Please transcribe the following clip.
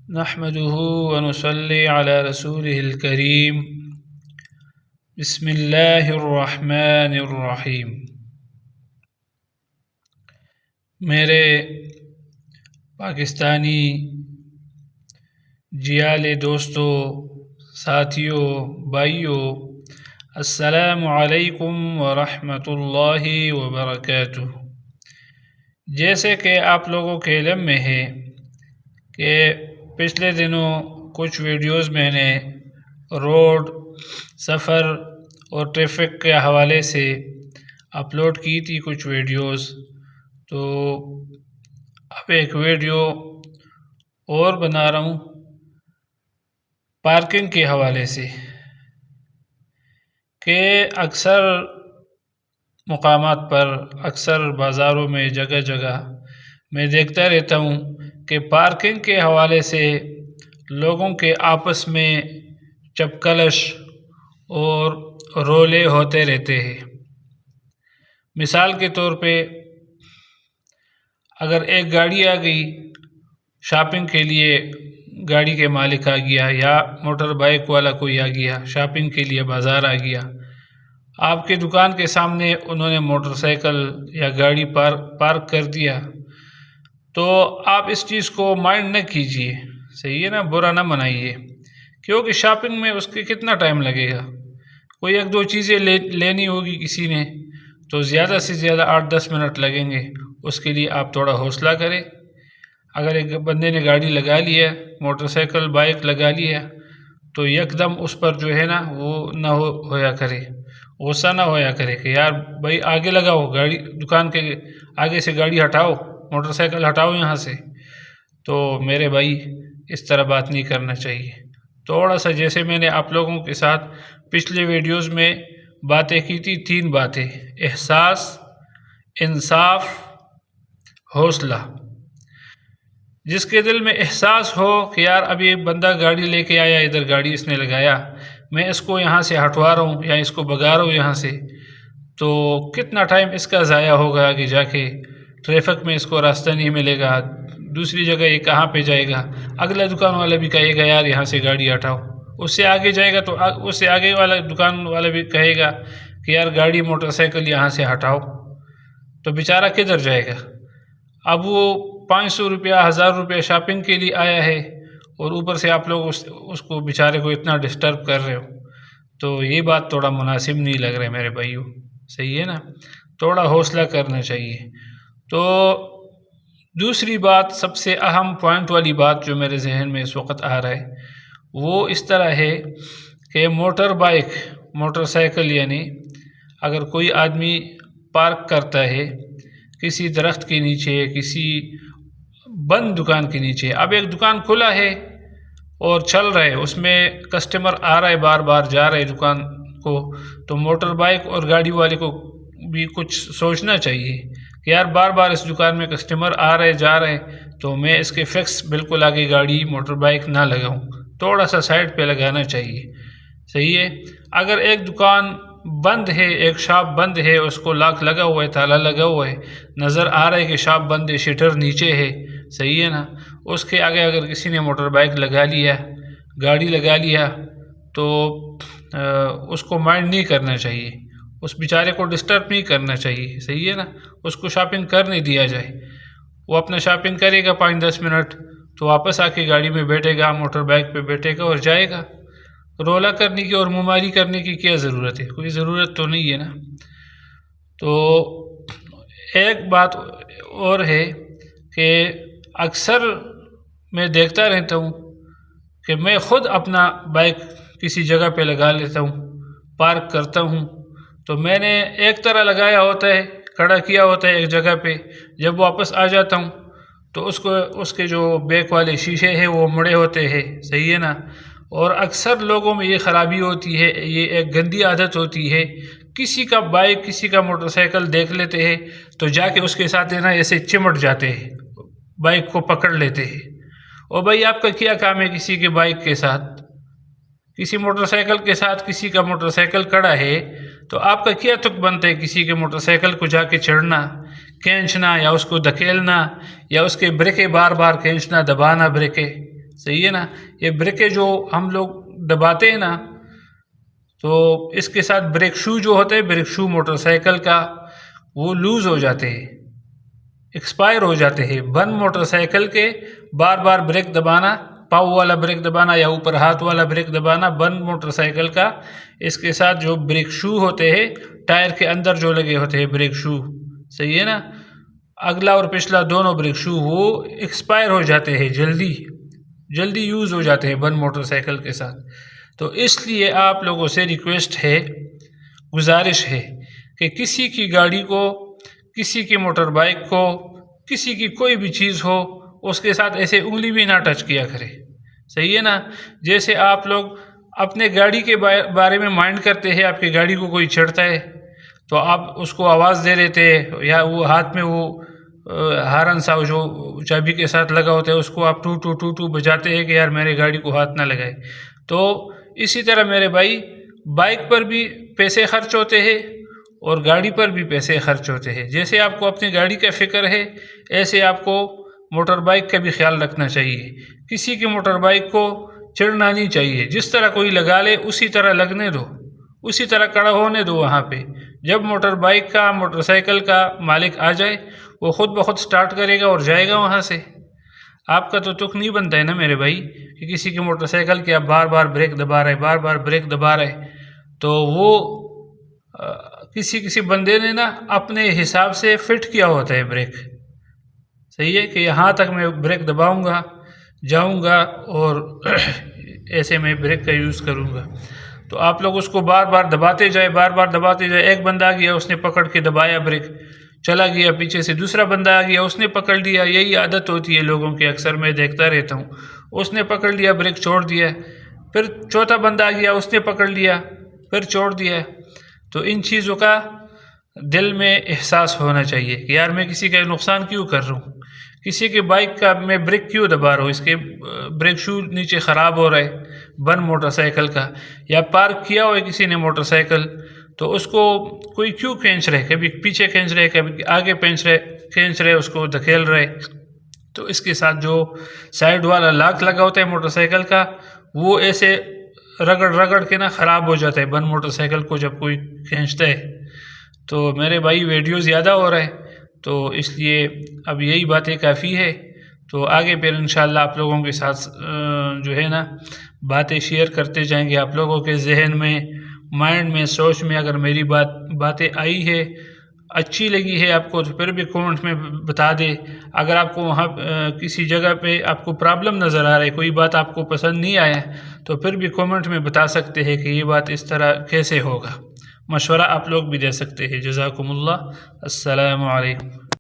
نحمده ونصلي على رسوله الكريم بسم اللہ الرحمن الرحیم۔ میرے پاکستانی جیالے دوستوں، ساتھیوں، بھائیوں، السلام علیکم ورحمۃ اللہ وبرکاتہ۔ جیسے کہ آپ لوگوں کے علم میں ہے کہ پچھلے دنوں کچھ ویڈیوز میں نے روڈ، سفر اور ٹریفک کے حوالے سے اپلوڈ کی تھی کچھ ویڈیوز، تو اب ایک ویڈیو اور بنا رہا ہوں پارکنگ کے حوالے سے کہ اکثر مقامات پر، اکثر بازاروں میں، جگہ جگہ میں دیکھتا رہتا ہوں کہ پارکنگ کے حوالے سے لوگوں کے آپس میں چپکلش اور رولے ہوتے رہتے ہیں۔ مثال کے طور پہ اگر ایک گاڑی آ گئی شاپنگ کے لیے، گاڑی کے مالک آ گیا یا موٹر بائک والا کوئی آ گیا شاپنگ کے لیے، بازار آ گیا، آپ کے دکان کے سامنے انہوں نے موٹر سائیکل یا گاڑی پارک کر دیا، تو آپ اس چیز کو مائنڈ نہ کیجیے، صحیح ہے نا، برا نہ منائیے، کیونکہ شاپنگ میں اس کے کتنا ٹائم لگے گا، کوئی ایک دو چیزیں لینی ہوگی کسی نے تو زیادہ سے زیادہ 8-10 منٹ لگیں گے، اس کے لیے آپ تھوڑا حوصلہ کریں۔ اگر ایک بندے نے گاڑی لگا لیا، موٹر سائیکل، بائک لگا لیا، تو یک دم اس پر جو ہے نا وہ نہ ہویا کرے، غصہ نہ ہویا کرے کہ یار بھائی آگے لگاؤ گاڑی، دکان کے آگے سے گاڑی ہٹاؤ، موٹر سائیکل ہٹاؤ یہاں سے۔ تو میرے بھائی اس طرح بات نہیں کرنا چاہیے۔ تھوڑا سا جیسے میں نے آپ لوگوں کے ساتھ پچھلے ویڈیوز میں باتیں کی تھی، 3 باتیں: احساس، انصاف، حوصلہ۔ جس کے دل میں احساس ہو کہ یار ابھی ایک بندہ گاڑی لے کے آیا، ادھر گاڑی اس نے لگایا، میں اس کو یہاں سے ہٹوا رہا ہوں یا اس کو بگا رہا ہوں یہاں سے، تو کتنا ٹائم اس کا ضائع ہوگا آگے جا کے، ٹریفک میں اس کو راستہ نہیں ملے گا، دوسری جگہ یہ کہاں پہ جائے گا، اگلا دکان والا بھی کہے گا یار یہاں سے گاڑی ہٹاؤ، اس سے آگے جائے گا تو اس سے آگے والا دکان والا بھی کہے گا کہ یار گاڑی، موٹر سائیکل یہاں سے ہٹاؤ، تو بیچارہ کدھر جائے گا؟ اب وہ 500 روپیہ، 1000 روپیہ شاپنگ کے لیے آیا ہے اور اوپر سے آپ لوگ اس کو بیچارے کو اتنا ڈسٹرب کر رہے ہو، تو یہ بات تھوڑا مناسب نہیں لگ رہا ہے میرے بھائیوں، صحیح ہے نا، تھوڑا حوصلہ کرنا چاہیے۔ تو دوسری بات، سب سے اہم پوائنٹ والی بات جو میرے ذہن میں اس وقت آ رہا ہے وہ اس طرح ہے کہ موٹر بائک، موٹر سائیکل، یعنی اگر کوئی آدمی پارک کرتا ہے کسی درخت کے نیچے، کسی بند دکان کے نیچے، اب ایک دکان کھلا ہے اور چل رہا ہے، اس میں کسٹمر آ رہا ہے، بار بار جا رہا ہے دکان کو، تو موٹر بائک اور گاڑی والے کو بھی کچھ سوچنا چاہیے کہ یار بار بار اس دکان میں کسٹمر آ رہے جا رہے تو میں اس کے فکس بالکل آگے گاڑی، موٹر بائک نہ لگاؤں، تھوڑا سا سائڈ پہ لگانا چاہیے، صحیح ہے۔ اگر ایک دکان بند ہے، ایک شاپ بند ہے، اس کو لاک لگا ہوا ہے، تالا لگا ہوا ہے، نظر آ رہا ہے کہ شاپ بند ہے، شٹر نیچے ہے، صحیح ہے نا، اس کے آگے اگر کسی نے موٹر بائک لگا لیا، گاڑی لگا لیا، تو اس کو مائنڈ نہیں کرنا چاہیے، اس بیچارے کو ڈسٹرب نہیں کرنا چاہیے، صحیح ہے نا، اس کو شاپنگ کرنے دیا جائے، وہ اپنا شاپنگ کرے گا 5-10 منٹ، تو واپس آ کے گاڑی میں بیٹھے گا، موٹر بائک پہ بیٹھے گا اور جائے گا۔ رولا کرنے کی اور مماری کرنے کی کیا ضرورت ہے؟ کوئی ضرورت تو نہیں ہے نا۔ تو ایک بات اور ہے کہ اکثر میں دیکھتا رہتا ہوں کہ میں خود اپنا بائک کسی جگہ پہ لگا لیتا ہوں، پارک کرتا ہوں، تو میں نے ایک طرح لگایا ہوتا ہے، کھڑا کیا ہوتا ہے ایک جگہ پہ، جب واپس آ جاتا ہوں تو اس کے جو بیک والے شیشے ہیں وہ مڑے ہوتے ہیں، صحیح ہے نا۔ اور اکثر لوگوں میں یہ خرابی ہوتی ہے، یہ ایک گندی عادت ہوتی ہے، کسی کا بائک، کسی کا موٹر سائیکل دیکھ لیتے ہیں تو جا کے اس کے ساتھ ہے نا ایسے چمٹ جاتے ہیں، بائک کو پکڑ لیتے ہیں۔ اور بھائی آپ کا کیا کام ہے کسی کے بائک کے ساتھ، کسی موٹر سائیکل کے ساتھ؟ کسی کا موٹر سائیکل کھڑا ہے تو آپ کا کیا تک بنتا ہے کسی کے موٹر سائیکل کو جا کے چڑھنا، کھینچنا، یا اس کو دھکیلنا، یا اس کے بریکیں بار بار کھینچنا، دبانا بریکیں؟ صحیح ہے نا. یہ بریکیں جو ہم لوگ دباتے ہیں نا تو اس کے ساتھ بریک شو جو ہوتے ہیں، بریک شو موٹر سائیکل کا، وہ لوز ہو جاتے ہیں، ایکسپائر ہو جاتے ہیں. بند موٹر سائیکل کے بار بار بریک دبانا، پاؤ والا بریک دبانا یا اوپر ہاتھ والا بریک دبانا بند موٹر سائیکل کا. اس کے ساتھ جو بریک شو ہوتے ہیں ٹائر کے اندر جو لگے ہوتے ہیں بریک شو، صحیح ہے نا، اگلا اور پچھلا دونوں بریک شو وہ ایکسپائر ہو جاتے ہیں، جلدی یوز ہو جاتے ہیں بند موٹر سائیکل کے ساتھ. تو اس لیے آپ لوگوں سے ریکویسٹ ہے، گزارش ہے کہ کسی کی گاڑی کو، کسی کی موٹر بائک کو، کسی کی کوئی بھی چیز ہو اس کے ساتھ ایسے انگلی بھی نہ ٹچ کیا کرے. صحیح ہے نا. جیسے آپ لوگ اپنے گاڑی کے بارے میں مائنڈ کرتے ہیں، آپ کی گاڑی کو کوئی چھڑتا ہے تو آپ اس کو آواز دے دیتے ہیں، یا وہ ہاتھ میں وہ ہارن سا جو چابی کے ساتھ لگا ہوتا ہے اس کو آپ ٹو ٹو ٹو ٹو بجاتے ہیں کہ یار میرے گاڑی کو ہاتھ نہ لگائے. تو اسی طرح میرے بھائی، بائک پر بھی پیسے خرچ ہوتے ہیں اور گاڑی پر بھی پیسے خرچ ہوتے ہیں. جیسے آپ کو اپنی گاڑی کا فکر ہے ایسے آپ کو موٹر بائک کا بھی خیال رکھنا چاہیے. کسی کی موٹر بائک کو چڑھنا نہیں چاہیے. جس طرح کوئی لگا لے اسی طرح لگنے دو، اسی طرح کڑا ہونے دو وہاں پہ. جب موٹر بائک کا، موٹر سائیکل کا مالک آ جائے وہ خود بخود سٹارٹ کرے گا اور جائے گا وہاں سے. آپ کا تو تک نہیں بنتا ہے نا میرے بھائی کہ کسی کی موٹر سائیکل کے آپ بار بار بریک دبا رہے. تو وہ کسی بندے نے نا اپنے حساب سے فٹ کیا ہوتا ہے بریک. صحیح ہے کہ یہاں تک میں بریک دباؤں گا، جاؤں گا اور ایسے میں بریک کا یوز کروں گا. تو آپ لوگ اس کو بار بار دباتے جائے. ایک بندہ آ گیا اس نے پکڑ کے دبایا بریک، چلا گیا، پیچھے سے دوسرا بندہ آ گیا اس نے پکڑ لیا. یہی عادت ہوتی ہے لوگوں کی، اکثر میں دیکھتا رہتا ہوں. اس نے پکڑ لیا، بریک چھوڑ دیا، پھر چوتھا بندہ آ گیا اس نے پکڑ لیا، پھر چھوڑ دیا. تو ان چیزوں کا دل میں احساس ہونا چاہیے کہ یار میں کسی کا نقصان کیوں کر رہا ہوں، کسی کے بائک کا میں بریک کیوں دبا رہا ہوں، اس کے بریک شو نیچے خراب ہو رہا ہے بند موٹر سائیکل کا، یا پارک کیا ہوا ہے کسی نے موٹر سائیکل تو اس کو کوئی کیوں کھینچ رہے، کبھی پیچھے کھینچ رہے، کبھی آگے کھینچ رہے، اس کو دھکیل رہے. تو اس کے ساتھ جو سائیڈ والا لاک لگا ہوتا ہے موٹر سائیکل کا وہ ایسے رگڑ کے نا خراب ہو جاتا ہے بند موٹر سائیکل کو جب کوئی کھینچتا ہے. تو میرے بھائی ویڈیو زیادہ ہو رہا ہے تو اس لیے اب یہی باتیں کافی ہے. تو آگے پھر انشاءاللہ آپ لوگوں کے ساتھ جو ہے نا باتیں شیئر کرتے جائیں گے. آپ لوگوں کے ذہن میں، مائنڈ میں، سوچ میں اگر میری باتیں آئی ہے، اچھی لگی ہے آپ کو تو پھر بھی کامنٹ میں بتا دے. اگر آپ کو وہاں کسی جگہ پہ آپ کو پرابلم نظر آ رہا ہے، کوئی بات آپ کو پسند نہیں آیا تو پھر بھی کامنٹ میں بتا سکتے ہیں کہ یہ بات اس طرح کیسے ہوگا. مشورہ آپ لوگ بھی دے سکتے ہیں. جزاکم اللہ. السلام علیکم.